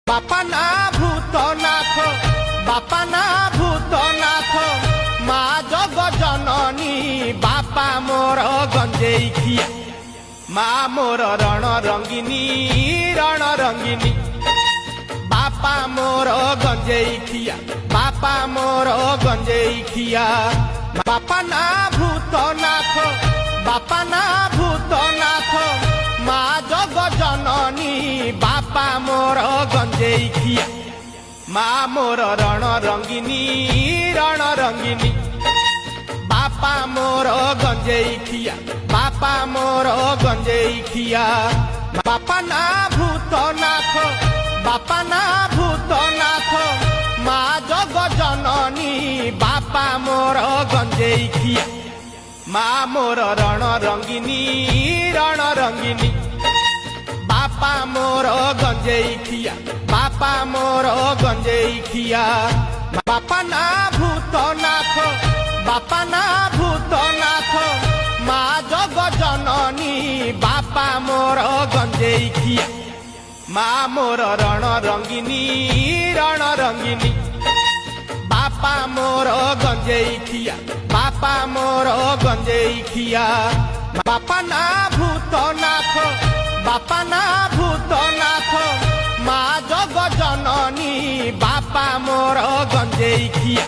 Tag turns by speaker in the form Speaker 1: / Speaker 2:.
Speaker 1: बापा ना भूतनाथ बापा ना भूतनाथ मा जग जननी बापा मोर गंजेई खिया मा मोर रण रंगिनी बापा मोर गंजेई खिया बापा मोर गंजेई खिया बापा ना भूतनाथ बापा ना भूतनाथ मा जग जननी बापा मोर गंजेई खिया मा मोर रण रंगिनी बापा मोर गंजेई खिया बापा मोर गंजेई खिया बापा ना भूतनाथ बापा ना भूतनाथ मा जग जननी बापा मोर गंजेई खिया मा मोर रण रंगिनी बापा मोर गंजेई खिया बापा मोर गंजेई खिया बापा ना भूतनाथ बापा ना भूतनाथ मा जग जननी बापा मोर गंजेई खिया मा मोर रण रंगिनी बापा मोर गंजेई खिया बापा मोर गंजेई खिया बापा ना भूतनाथ बापा ना भूतनाथ मा जग जननी बापा मोर गंजेई खिया।